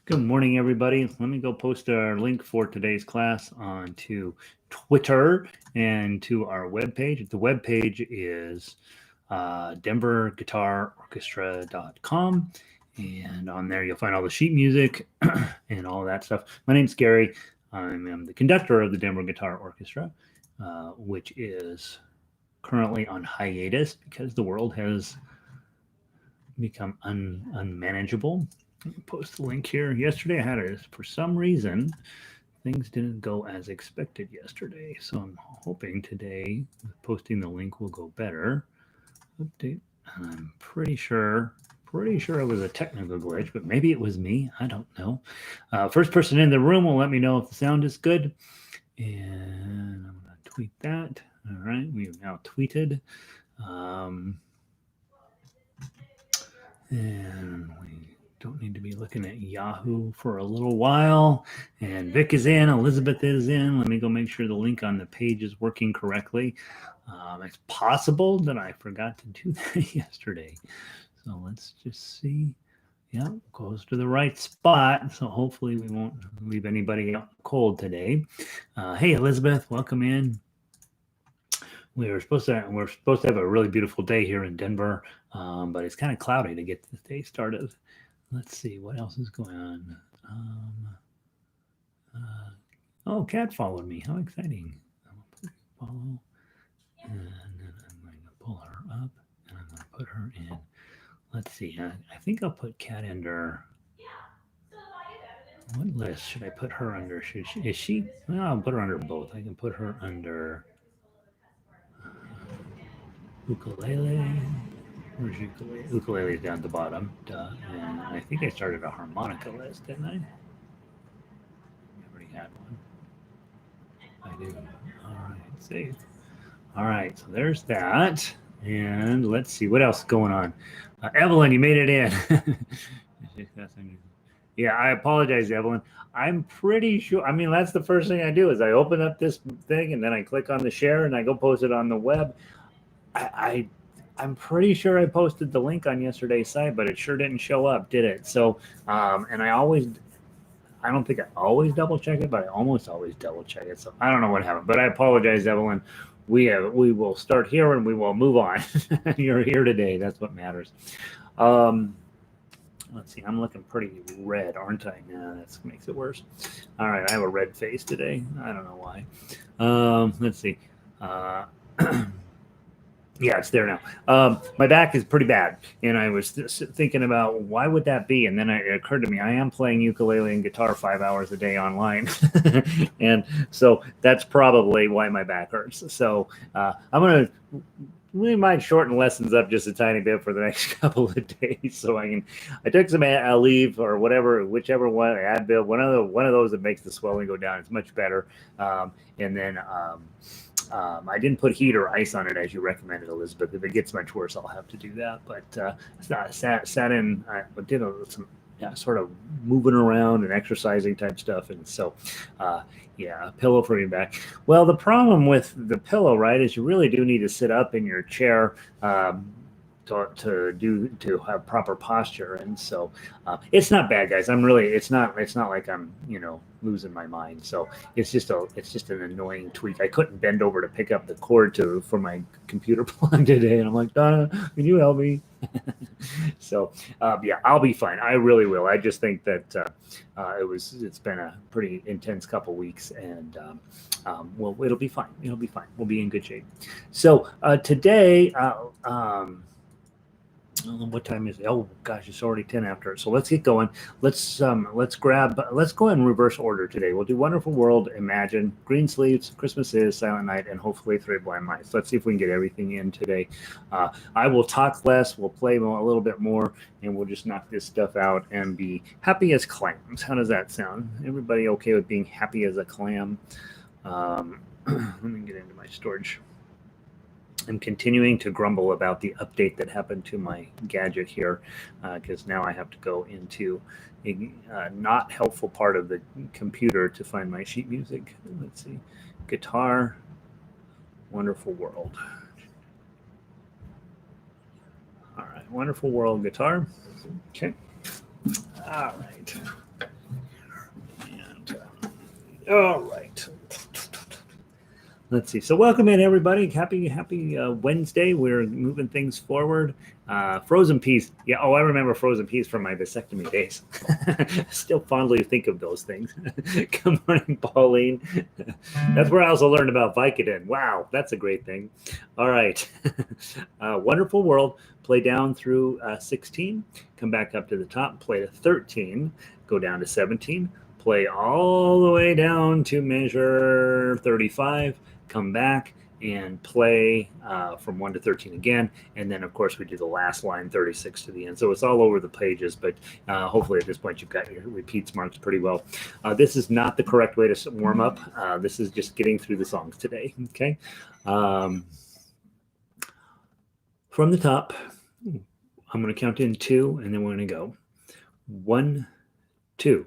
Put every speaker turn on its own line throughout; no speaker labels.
Good morning, everybody. Let me go post our link for today's class onto Twitter and to our webpage. The webpage is denverguitarorchestra.com. And on there, you'll find all the sheet music and all that stuff. My name's Gary. I'm the conductor of the Denver Guitar Orchestra, which is currently on hiatus because the world has become unmanageable. Post the link here. Yesterday I had it. For some reason, things didn't go as expected yesterday. So I'm hoping today posting the link will go better. Update. I'm pretty sure it was a technical glitch, but maybe it was me. I don't know. First person in the room will let me know if the sound is good. And I'm going to tweet that. All right. We have now tweeted. And we don't need to be looking at Yahoo for a little while. And Vic is in, Elizabeth is in. Let me go make sure the link on the page is working correctly. It's possible that I forgot to do that yesterday. So let's just see. Yeah, goes to the right spot. So hopefully we won't leave anybody out cold today. Hey, Elizabeth, welcome in. We're supposed to have a really beautiful day here in Denver, but it's kind of cloudy to get the day started. Let's see what else is going on. Oh, Kat followed me. How exciting! Follow, and then I'm going to pull her up, and I'm going to put her in. Let's see. I think I'll put Kat under. What list should I put her under? Is she? Well, I'll put her under both. I can put her under ukulele. Where's ukulele? Ukulele is down at the bottom. Duh. And I think I started a harmonica list, didn't I? I already had one. I do. All right, save. All right, so there's that. And let's see what else is going on. Evelyn, you made it in. Yeah, I apologize, Evelyn. I'm pretty sure. I mean, that's the first thing I do is I open up this thing and then I click on the share and I go post it on the web. I'm pretty sure I posted the link on yesterday's site, but it sure didn't show up, did it? So, and I don't think I always double check it, but I almost always double check it. So I don't know what happened, but I apologize, Evelyn. We will start here and we will move on. You're here today. That's what matters. Let's see. I'm looking pretty red, aren't I? Nah, that makes it worse. All right. I have a red face today. I don't know why. Let's see. Yeah, it's there now. My back is pretty bad, and I was thinking about why would that be, and then it occurred to me I am playing ukulele and guitar 5 hours a day online, and so that's probably why my back hurts. So we might shorten lessons up just a tiny bit for the next couple of days, so I took some leave or whatever, whichever one, Advil, one of those that makes the swelling go down. It's much better, and then. I didn't put heat or ice on it as you recommended, Elizabeth. If it gets much worse, I'll have to do that. But sat in, I did some sort of moving around and exercising type stuff, and so a pillow for your back. Well, the problem with the pillow, right, is you really do need to sit up in your chair. To have proper posture, and so it's not bad, guys. It's not like I'm losing my mind. So it's just an annoying tweak. I couldn't bend over to pick up the cord for my computer plug today, and I'm like, Donna, can you help me? So I'll be fine. I really will. I just think that it's been a pretty intense couple weeks, and well, it'll be fine. It'll be fine. We'll be in good shape. So today. What time is it? Oh gosh, it's already 10 after. So let's get going. Let's go in reverse order today. We'll do Wonderful World, Imagine, Greensleeves, Christmas Is, Silent Night, and hopefully Three Blind Mice. Let's see if we can get everything in today. I will talk less, we'll play a little bit more, and we'll just knock this stuff out and be happy as clams. How does that sound? Everybody okay with being happy as a clam? Let me get into my storage. I'm continuing to grumble about the update that happened to my gadget here because now I have to go into a not helpful part of the computer to find my sheet music. Let's see. Guitar, Wonderful World. All right. Wonderful World guitar. Okay. All right. All right. Let's see. So welcome in, everybody. Happy Wednesday. We're moving things forward. Frozen peas. Yeah. Oh, I remember frozen peas from my vasectomy days. Still fondly think of those things. Good morning, Pauline. That's where I also learned about Vicodin. Wow, that's a great thing. All right. Wonderful World. Play down through 16. Come back up to the top. Play to 13. Go down to 17. Play all the way down to measure 35. Come back and play from 1 to 13 again. And then, of course, we do the last line, 36 to the end. So it's all over the pages, but hopefully at this point you've got your repeats marked pretty well. This is not the correct way to warm up. This is just getting through the songs today, okay? From the top, I'm going to count in 2, and then we're going to go 1, 2.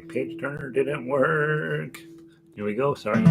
Page turner didn't work. Here we go. Sorry.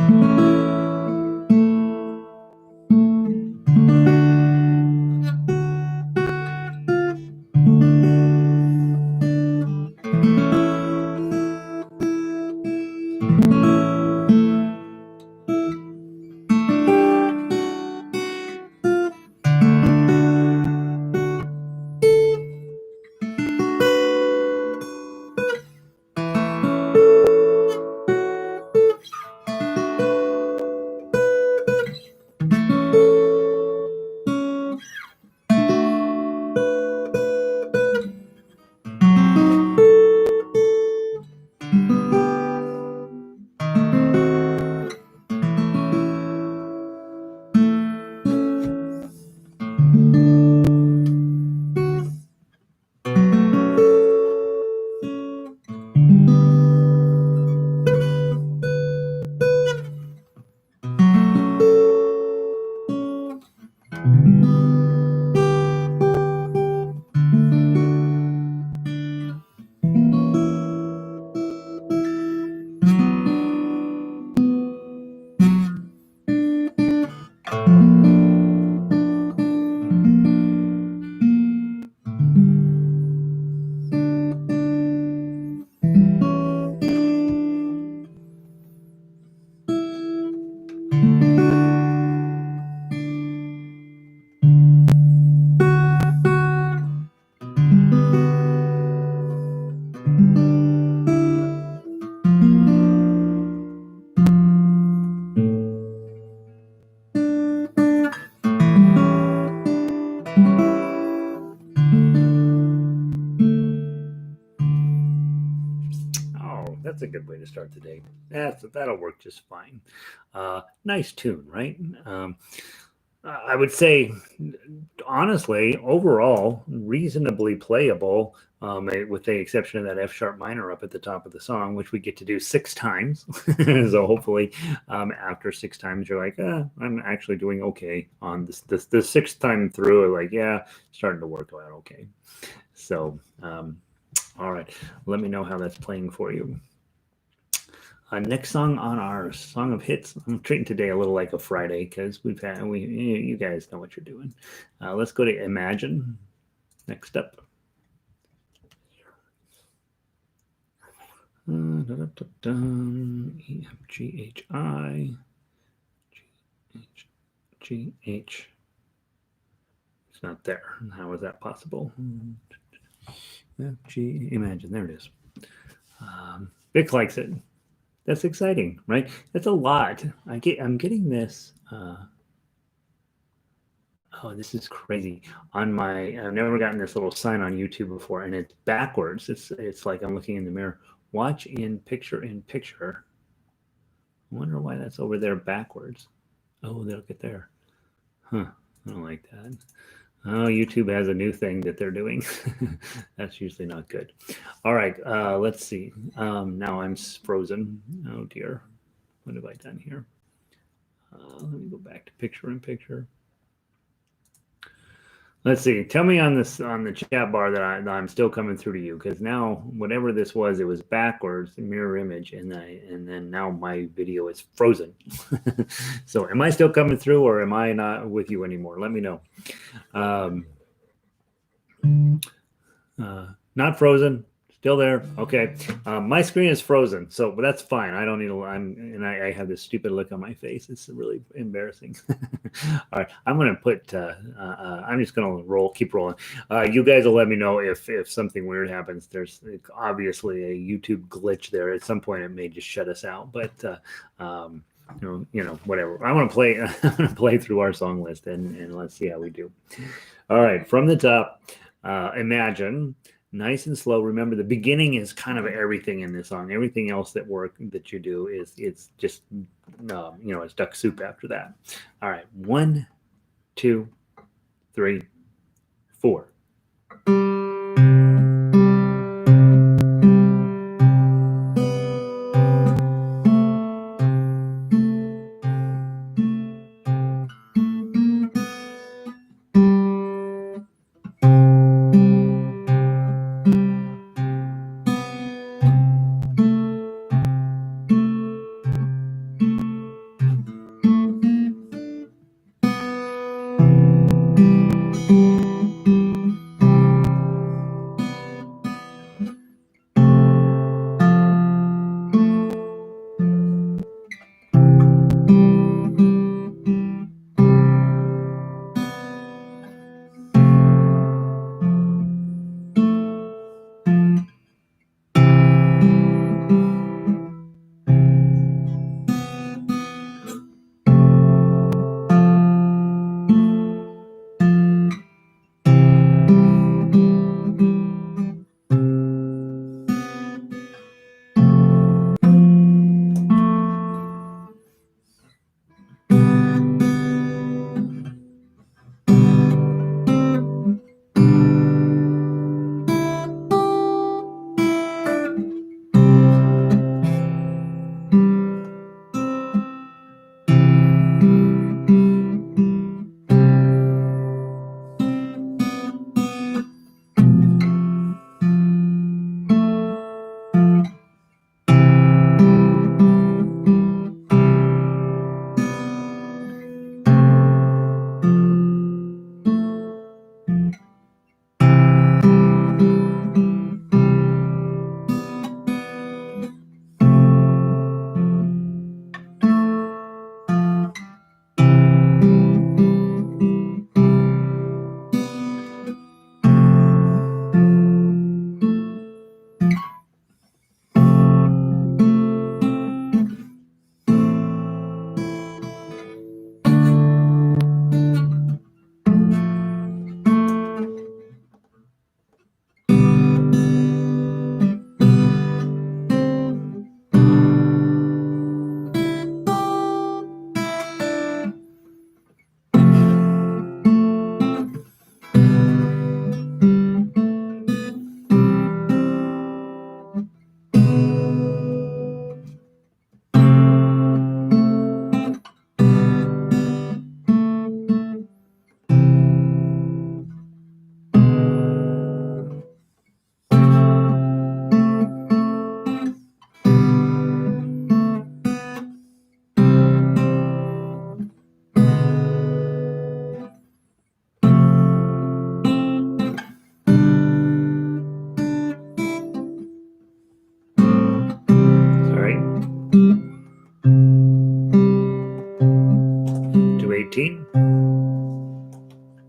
That's a good way to start the day. That'll work just fine. Nice tune, right? I would say, honestly, overall, reasonably playable. with the exception of that F sharp minor up at the top of the song, which we get to do 6 times. So hopefully, after 6 times, you're like, I'm actually doing okay on this. The 6th time through, like, yeah, starting to work out okay. So, all right, let me know how that's playing for you. Next song on our Song of Hits. I'm treating today a little like a Friday because you guys know what you're doing. Let's go to Imagine. Next up. E F G H I G H. It's not there. How is that possible? G. Imagine. There it is. Vic likes it. That's exciting, right? That's a lot. I'm getting this. Oh, this is crazy. On my, I've never gotten this little sign on YouTube before, and it's backwards. It's like I'm looking in the mirror. Watch in picture in picture. I wonder why that's over there backwards. Oh, look at there. Huh. I don't like that. Oh, YouTube has a new thing that they're doing. That's usually not good. All right, let's see. Now I'm frozen. Oh dear. What have I done here? Let me go back to picture in picture. Let's see. Tell me on the chat bar that I'm still coming through to you, because now whatever this was, it was backwards, mirror image, and then now my video is frozen. So am I still coming through, or am I not with you anymore? Let me know. Not frozen. Still there. Okay. My screen is frozen, so that's fine. I don't need to. I have this stupid look on my face. It's really embarrassing. All right. I'm going to put. I'm just going to keep rolling. You guys will let me know if something weird happens. There's obviously a YouTube glitch there. At some point, it may just shut us out. But you know, whatever. I want to play. I'm going to play through our song list and let's see how we do. All right. From the top, Imagine. Nice and slow. Remember, the beginning is kind of everything in this song. Everything else that you do it's just it's duck soup after that. All right, 1, 2, 3, 4.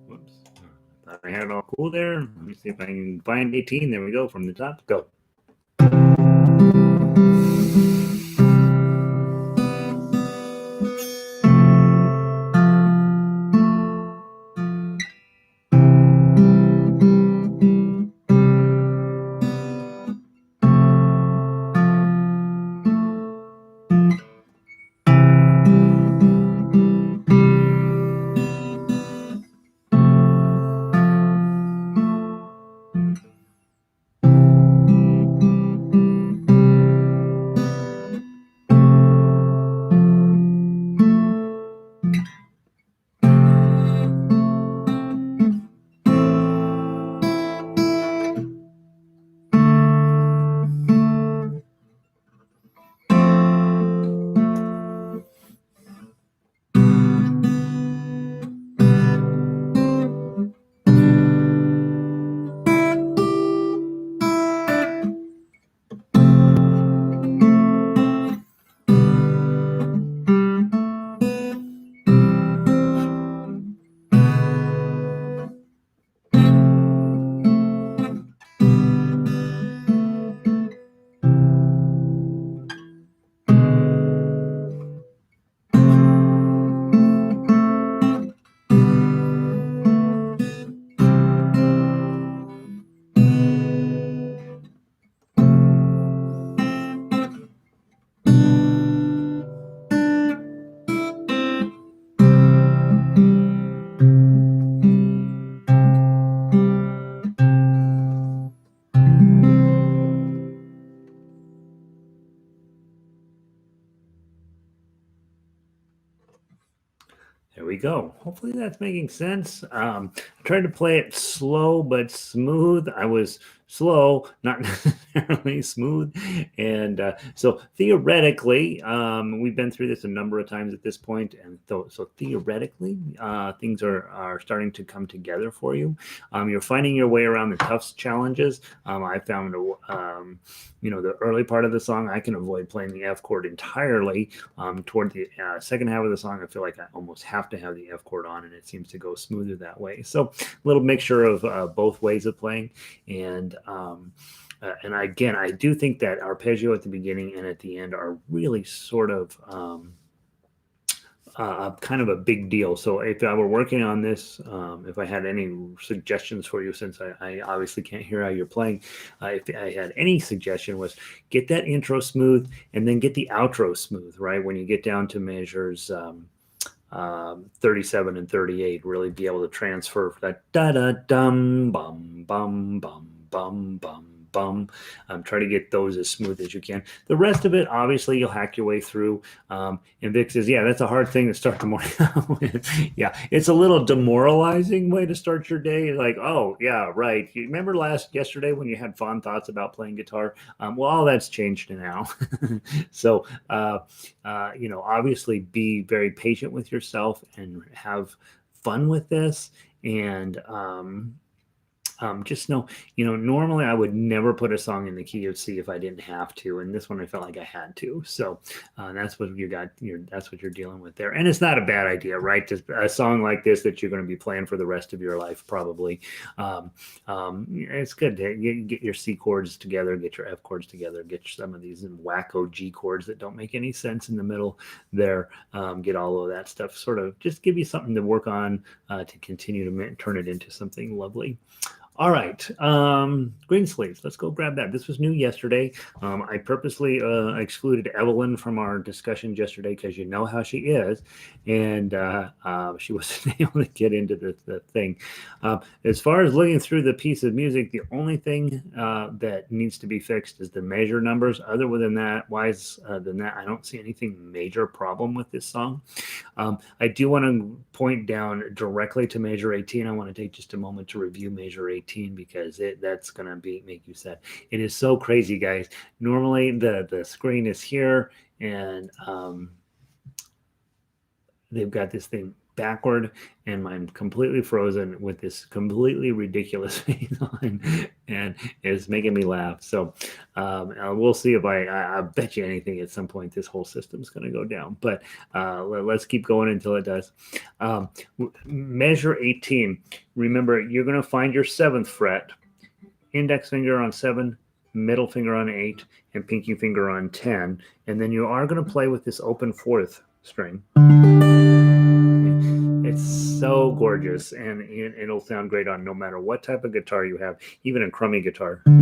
Whoops. Thought I had it all cool there. Let me see if I can find 18. There we go. From the top. Go. There we go. Hopefully that's making sense. I tried to play it slow but smooth. I was slow, not necessarily smooth. And so theoretically, we've been through this a number of times at this point, and so theoretically, things are starting to come together for you. You're finding your way around the tough challenges. I found, the early part of the song, I can avoid playing the F chord entirely. Toward the second half of the song, I feel like I almost have to have the F chord on, and it seems to go smoother that way. So a little mixture of both ways of playing. And again, I do think that arpeggio at the beginning and at the end are really sort of kind of a big deal. So if I were working on this, if I had any suggestions for you, since I obviously can't hear how you're playing, if I had any suggestion was get that intro smooth and then get the outro smooth, right? When you get down to measures 37 and 38, really be able to transfer that da-da-dum, bum, bum, bum, bum, bum, bum. Try to get those as smooth as you can. The rest of it, obviously, you'll hack your way through. And Vic says, yeah, that's a hard thing to start the morning with. Yeah, it's a little demoralizing way to start your day. Like, oh, yeah, right. You remember yesterday when you had fond thoughts about playing guitar? Well, all that's changed now. So, obviously be very patient with yourself and have fun with this. And just know, normally I would never put a song in the key of C if I didn't have to, and this one I felt like I had to. So that's what that's what you're dealing with there, and it's not a bad idea, right? Just a song like this that you're going to be playing for the rest of your life, probably. It's good to get your C chords together, get your F chords together, get some of these wacko G chords that don't make any sense in the middle there. Get all of that stuff. Sort of just give you something to work on to continue to turn it into something lovely. All right, Greensleeves. Let's go grab that. This was new yesterday. I purposely excluded Evelyn from our discussion yesterday because you know how she is, and she wasn't able to get into the thing. As far as looking through the piece of music, the only thing that needs to be fixed is the measure numbers. Other than that, I don't see anything major problem with this song. I do want to point down directly to measure 18. I want to take just a moment to review measure 18 because that's going to make you sad. It is so crazy, guys. Normally the screen is here and they've got this thing backward and I'm completely frozen with this completely ridiculous face on, and it's making me laugh. So we'll see if I bet you anything at some point this whole system's going to go down. But let's keep going until it does. Measure 18. Remember, you're going to find your 7th fret, index finger on 7, middle finger on 8, and pinky finger on 10. And then you are going to play with this open 4th string. It's so gorgeous, and it'll sound great on no matter what type of guitar you have, even a crummy guitar. You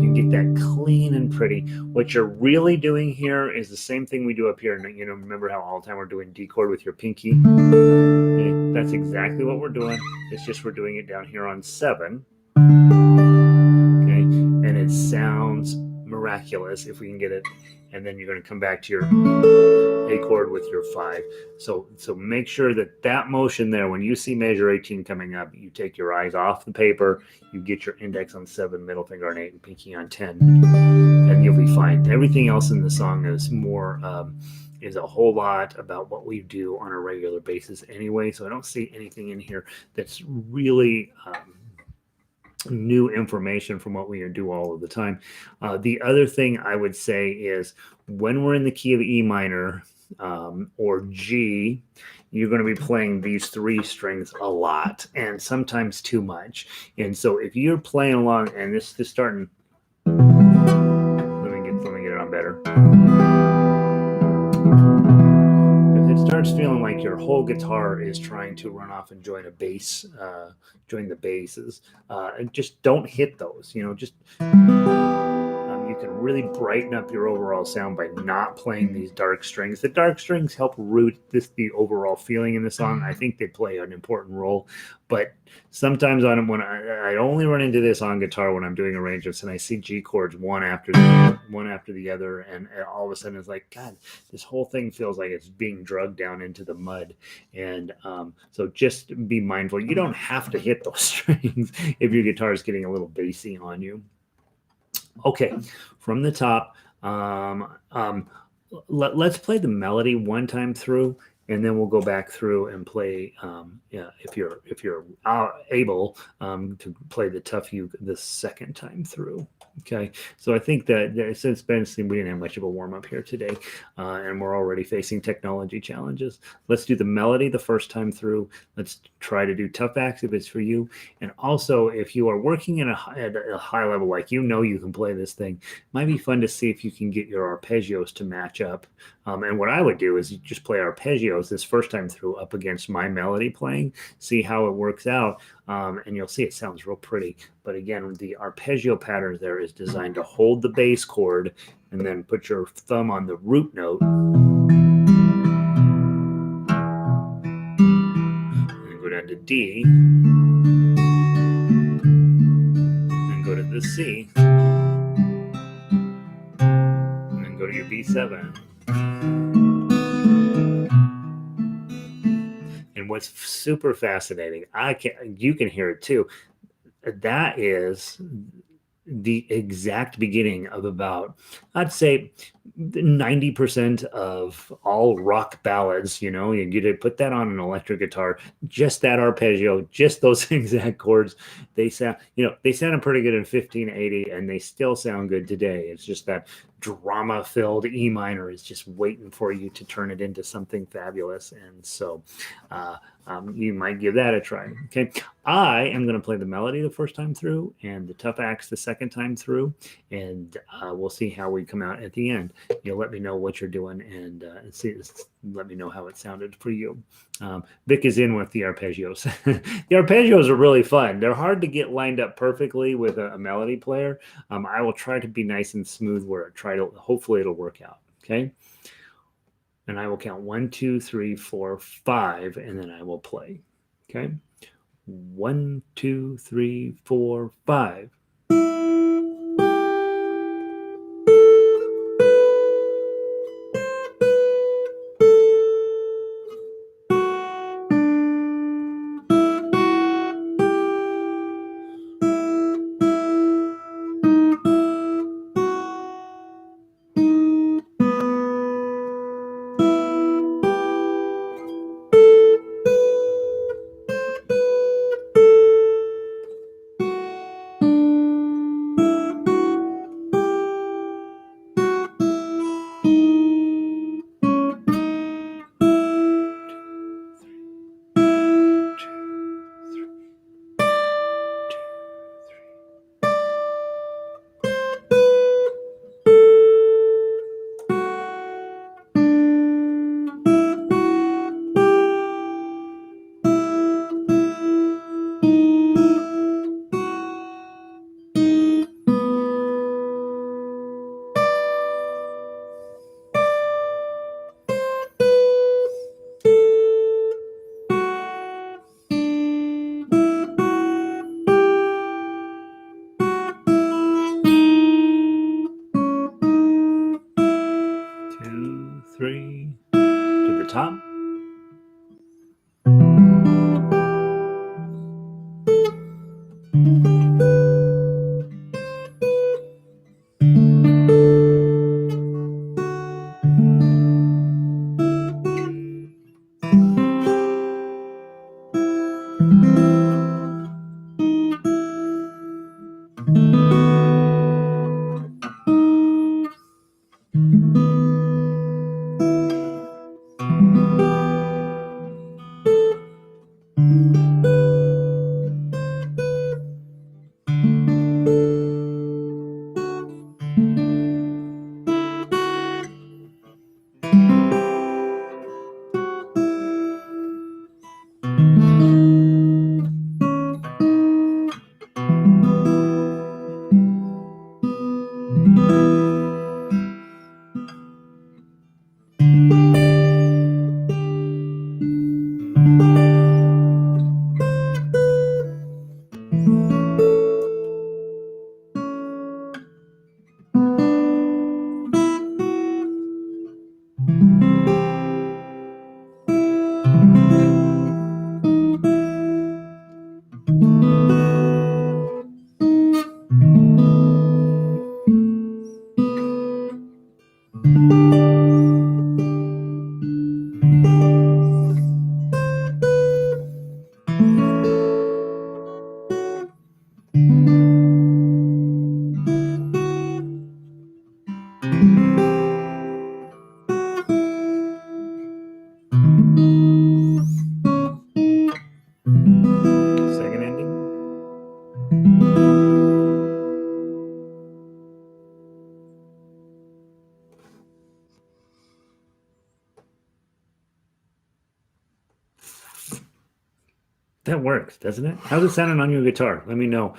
can get that clean and pretty. What you're really doing here is the same thing we do up here. You know, remember how all the time we're doing D chord with your pinky? Okay, that's exactly what we're doing. It's just we're doing it down here on 7. Okay, and it sounds miraculous if we can get it. And then you're going to come back to your A chord with your 5. So make sure that motion there, when you see measure 18 coming up, you take your eyes off the paper, you get your index on 7, middle finger on 8, and pinky on 10, and you'll be fine. Everything else in the song is more is a whole lot about what we do on a regular basis anyway. So I don't see anything in here that's really new information from what we do all of the time. The other thing I would say is when we're in the key of E minor or G, you're going to be playing these 3 strings a lot and sometimes too much. And so if you're playing along and this is starting, let me get it on better. If it starts feeling like your whole guitar is trying to run off and join a bass, join the basses, and just don't hit those. You know, just you can really brighten up your overall sound by not playing these dark strings. The dark strings help root the overall feeling in the song. I think they play an important role, but sometimes when I only run into this on guitar when I'm doing arrangements and I see G chords one after the other, and all of a sudden it's like, God, this whole thing feels like it's being drugged down into the mud. And so just be mindful. You don't have to hit those strings if your guitar is getting a little bassy on you. Okay, from the top, let's play the melody one time through, and then we'll go back through and play. If you're able to play the tough uke the second time through. Okay, so I think that since we didn't have much of a warm up here today, and we're already facing technology challenges, let's do the melody the first time through. Let's try to do tough acts if it's for you, and also if you are working at a high level, like you can play this thing, it might be fun to see if you can get your arpeggios to match up. And what I would do is just play arpeggios this first time through up against my melody playing, see how it works out, and you'll see it sounds real pretty. But again, the arpeggio pattern there is designed to hold the bass chord and then put your thumb on the root note and go down to D, and go to the C, and then go to your B7. And what's super fascinating, you can hear it too, that is the exact beginning of about, I'd say, 90% of all rock ballads. You get to put that on an electric guitar, just that arpeggio, just those exact chords. They sounded pretty good in 1580, and they still sound good today. It's just that drama-filled E minor is just waiting for you to turn it into something fabulous. And so you might give that a try. Okay, I am going to play the melody the first time through and the tough acts the second time through, and we'll see how we come out at the end. You'll let me know what you're doing and let me know how it sounded for you. Vic is in with the arpeggios. The arpeggios are really fun. They're hard to get lined up perfectly with a melody player. I will try to be nice and smooth where hopefully it'll work out. Okay. And I will count 1, 2, 3, 4, 5, and then I will play. Okay. 1, 2, 3, 4, 5. that works, doesn't it? How's it sounding on your guitar? Let me know.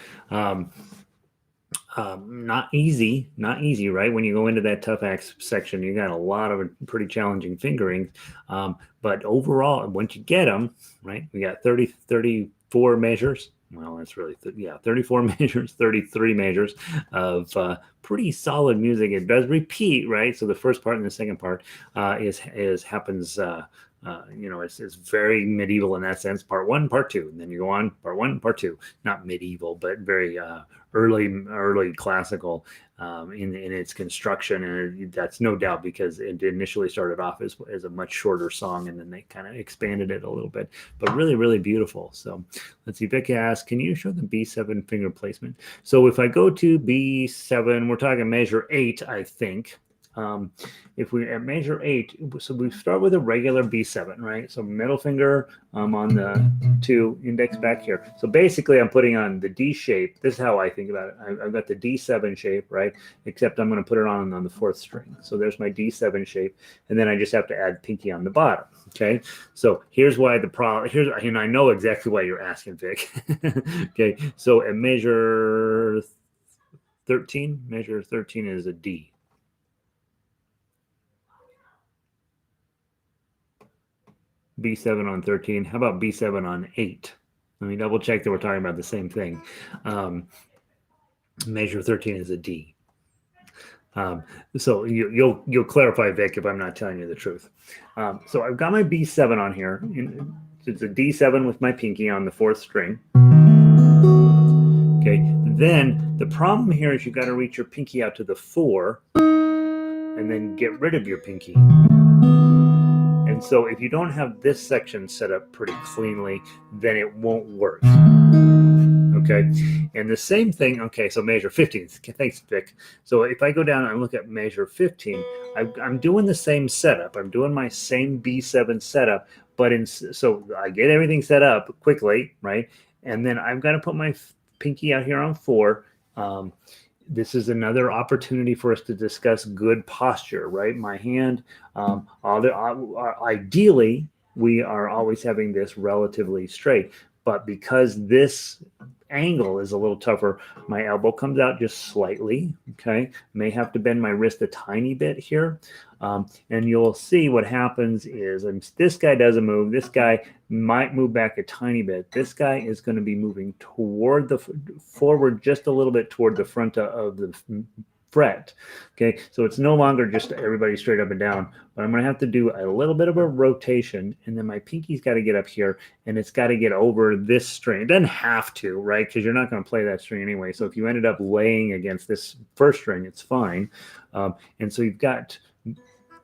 Not easy, right? When you go into that tough axe section, you got a lot of pretty challenging fingerings. But overall, once you get them, right, we got 34 measures. Well, that's really, 34 measures, 33 measures of pretty solid music. It does repeat, right? So the first part and the second part happens. It's very medieval in that sense. Part one, part two, and then you go on part one, part two. Not medieval, but very early classical in its construction, and that's no doubt because it initially started off as a much shorter song, and then they kind of expanded it a little bit. But really, really beautiful. So let's see. Vicky asks, "Can you show the B7 finger placement?" So if I go to B7, we're talking measure 8, I think. If we at measure 8, so we start with a regular B7, right? So middle finger on the 2, index back here. So basically I'm putting on the D shape. This is how I think about it. I've got the D7 shape, right? Except I'm going to put it on the 4th string. So there's my D7 shape. And then I just have to add pinky on the bottom. Okay. So here's why the problem, and I know exactly why you're asking, Vic. Okay. So at measure 13 is a D. B7 on 13. How about B7 on 8? Let me double check that we're talking about the same thing. Measure 13 is a D. So you'll clarify, Vic, if I'm not telling you the truth. So I've got my B7 on here. It's a D7 with my pinky on the 4th string. Okay. Then the problem here is you got to reach your pinky out to the 4 and then get rid of your pinky. And so if you don't have this section set up pretty cleanly, then it won't work. Okay. And the same thing. Okay. So measure 15. Thanks, Vic. So if I go down and look at measure 15, I'm doing the same setup. I'm doing my same B7 setup, but so I get everything set up quickly, right? And then I've got to put my pinky out here on 4. This is another opportunity for us to discuss good posture, right? My hand, ideally, we are always having this relatively straight, but because this angle is a little tougher, my elbow comes out just slightly, okay? May have to bend my wrist a tiny bit here. And you'll see what happens is this guy doesn't move. This guy might move back a tiny bit. This guy is going to be moving toward forward just a little bit toward the front of the fret. Okay, so it's no longer just everybody straight up and down, but I'm going to have to do a little bit of a rotation, and then my pinky's got to get up here, and it's got to get over this string. It doesn't have to, right? Because you're not going to play that string anyway. So if you ended up laying against this first string, it's fine. And so you've got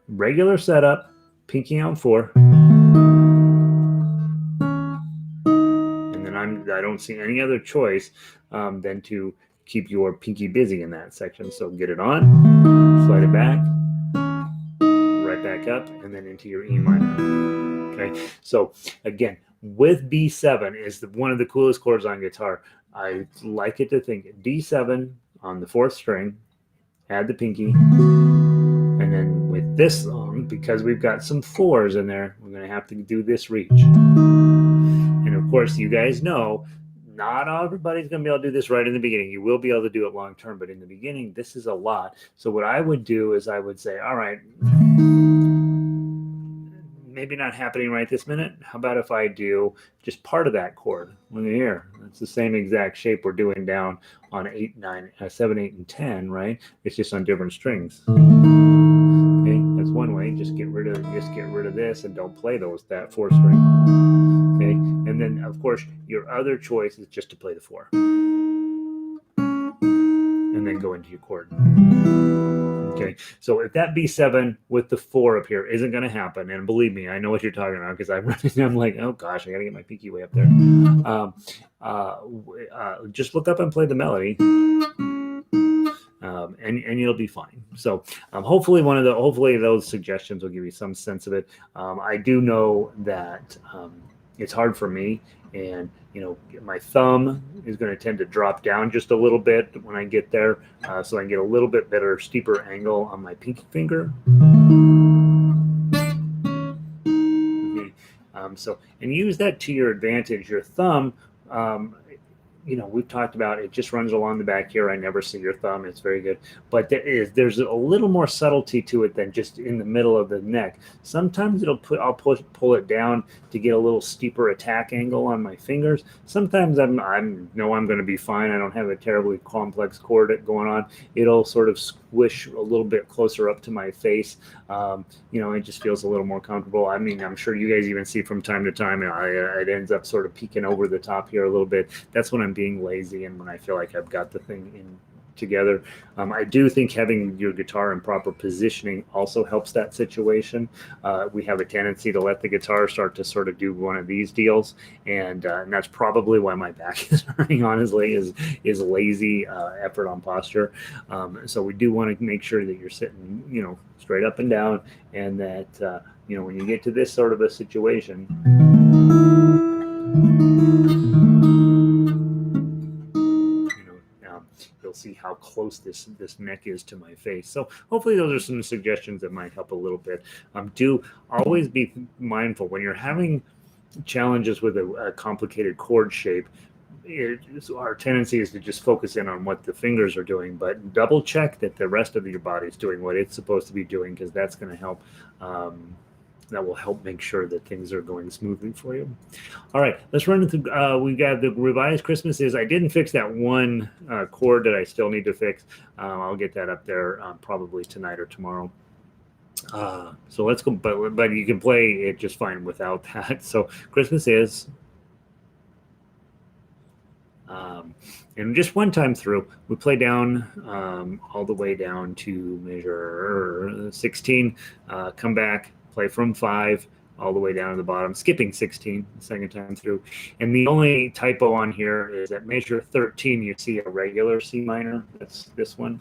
regular setup, pinky on 4, and then I don't see any other choice than to keep your pinky busy in that section. So get it on, slide it back, right back up, and then into your E minor. Okay, so again, with B7 is one of the coolest chords on guitar. I like it to think D7 on the 4th string, add the pinky, and then with this song, because we've got some 4s in there, we're going to have to do this reach. And of course, you guys know, not everybody's going to be able to do this right in the beginning. You will be able to do it long term, but in the beginning, this is a lot. So what I would do is I would say, all right, maybe not happening right this minute. How about if I do just part of that chord? Look at here. It's the same exact shape we're doing down on 7, 8, and 10, right? It's just on different strings. Okay, that's one way. Just get rid of this and don't play that 4 string. Okay, and then of course your other choice is just to play the 4, and then go into your chord. Okay, so if that B7 with the 4 up here isn't going to happen, and believe me, I know what you're talking about because I'm like, oh gosh, I got to get my pinky way up there. Just look up and play the melody. And you'll be fine. So hopefully those suggestions will give you some sense of it. I do know that it's hard for me, and my thumb is going to tend to drop down just a little bit when I get there, so I can get a little bit better, steeper angle on my pinky finger. Okay. And use that to your advantage. Your thumb, um, we've talked about it just runs along the back here. I never see your thumb. It's very good. But there's a little more subtlety to it than just in the middle of the neck. Sometimes I'll pull it down to get a little steeper attack angle on my fingers. Sometimes I'm going to be fine. I don't have a terribly complex chord going on. It'll sort of squish a little bit closer up to my face. It just feels a little more comfortable. I mean, I'm sure you guys even see from time to time, it ends up sort of peeking over the top here a little bit. That's when I'm being lazy and when I feel like I've got the thing in together. I do think having your guitar in proper positioning also helps that situation. We have a tendency to let the guitar start to sort of do one of these deals, and that's probably why my back is hurting, honestly, is lazy effort on posture. So we do want to make sure that you're sitting, straight up and down, and that when you get to this sort of a situation, you'll see how close this neck is to my face. So hopefully those are some suggestions that might help a little bit. Do always be mindful when you're having challenges with a complicated chord shape. Our tendency is to just focus in on what the fingers are doing, but double check that the rest of your body is doing what it's supposed to be doing, because that's going to help. That will help make sure that things are going smoothly for you. All right, let's run through. We've got the revised Christmas is. I didn't fix that one chord that I still need to fix. I'll get that up there probably tonight or tomorrow. So let's go, but you can play it just fine without that. So Christmas is. And just one time through, we play down all the way down to measure 16, come back, play from 5 all the way down to the bottom, skipping 16 the second time through. And the only typo on here is at measure 13, you see a regular C minor. That's this one.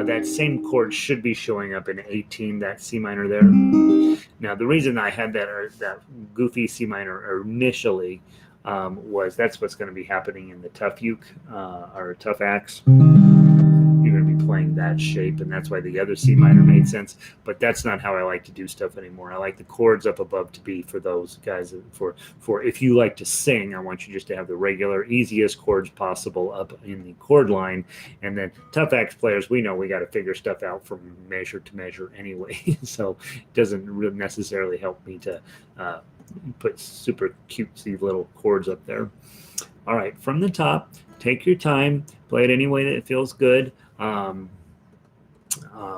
That same chord should be showing up in 18, that C minor there. Now, the reason I had that goofy C minor initially was that's what's going to be happening in the tough uke or tough axe. You're going to be playing that shape, and that's why the other C minor made sense. But that's not how I like to do stuff anymore. I like the chords up above to be for those guys. For if you like to sing, I want you just to have the regular, easiest chords possible up in the chord line. And then tough axe players, we know we got to figure stuff out from measure to measure anyway. So it doesn't really necessarily help me to put super cutesy little chords up there. All right, from the top, take your time, play it any way that it feels good.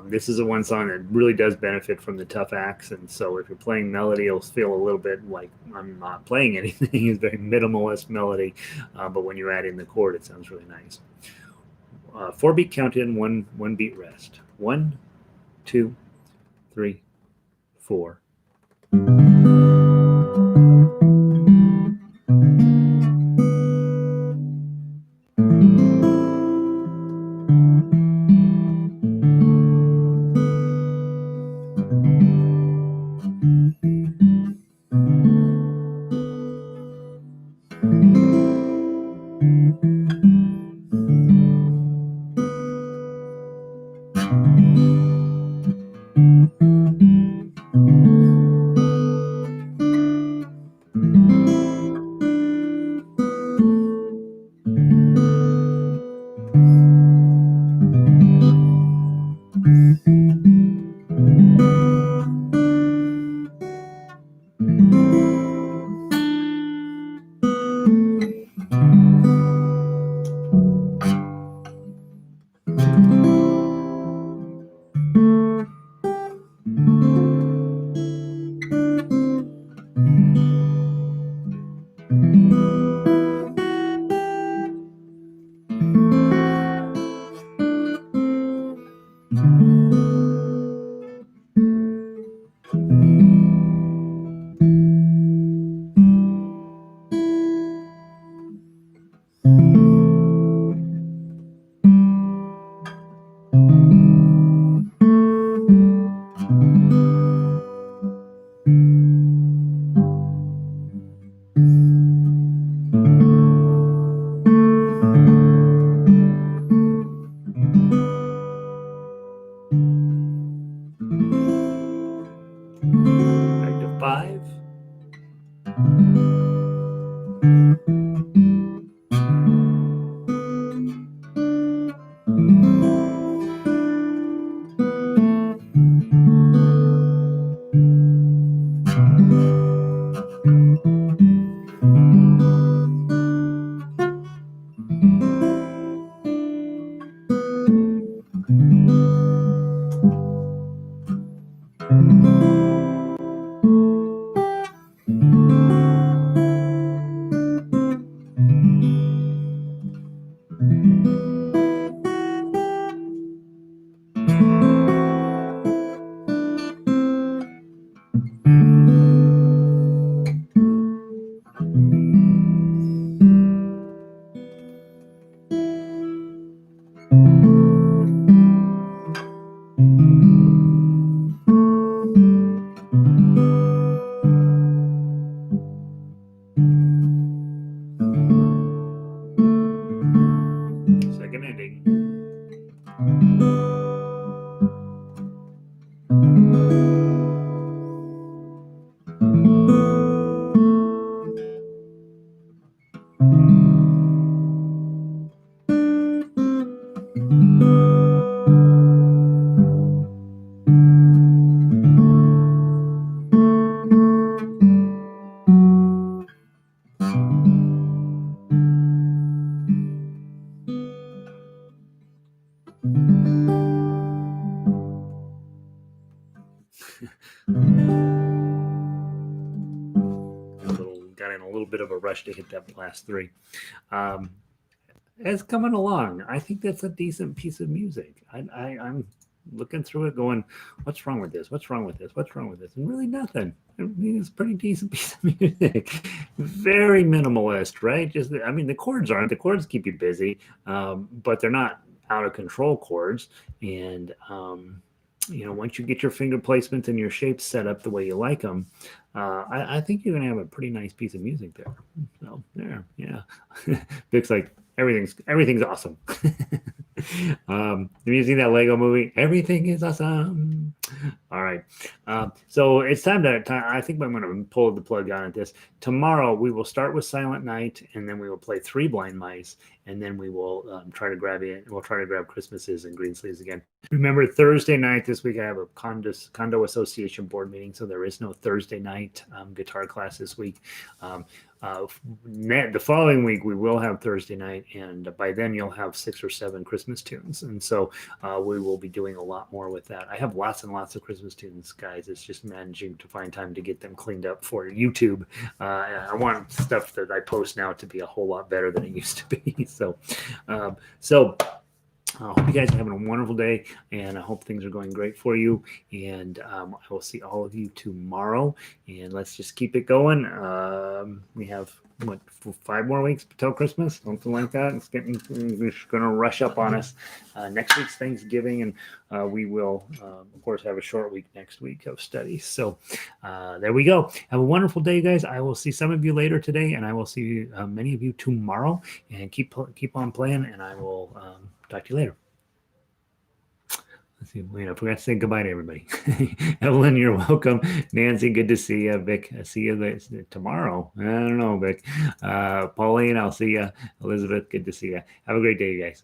This is a one song that really does benefit from the tough axe, and so if you're playing melody, it'll feel a little bit like I'm not playing anything. It's very minimalist melody, but when you add in the chord, it sounds really nice. 4-beat count in, one beat rest. 1, 2, 3, 4. Second ending. Got in a little bit of a rush to hit that last three. It's coming along. I think that's a decent piece of music. I'm looking through it going, what's wrong with this? What's wrong with this? What's wrong with this? And really nothing. I mean, it's a pretty decent piece of music. Very minimalist, right? Just, I mean, the chords aren't. The chords keep you busy, but they're not out of control chords. And, once you get your finger placements and your shapes set up the way you like them, I think you're going to have a pretty nice piece of music there. So there, yeah. Vic's like, everything's awesome. Have you seen that Lego movie? Everything is awesome. All right. So it's time I think I'm going to pull the plug on at this. Tomorrow we will start with Silent Night, and then we will play 3 Blind Mice, and then we will try to grab Christmases and Greensleeves again. Remember, Thursday night this week I have a condo association board meeting, so there is no Thursday night guitar class this week. The following week we will have Thursday night, and by then you'll have 6 or 7 Christmas tunes, and so we will be doing a lot more with that. I have lots and lots of Christmas tunes, guys. It's just managing to find time to get them cleaned up for YouTube. I want stuff that I post now to be a whole lot better than it used to be. So I hope you guys are having a wonderful day, and I hope things are going great for you. And I will see all of you tomorrow. And let's just keep it going. We have 5 more weeks till Christmas, something like that. It's going to rush up on us. Next week's Thanksgiving, and we will, of course, have a short week next week of studies. So there we go. Have a wonderful day, guys. I will see some of you later today, and I will see many of you tomorrow. And keep on playing, and I will talk to you later. Let's see, I forgot to say goodbye to everybody. Evelyn, you're welcome. Nancy, good to see you. Vic, I see you tomorrow. I don't know, Vic. Pauline, I'll see you. Elizabeth, good to see you. Have a great day, you guys.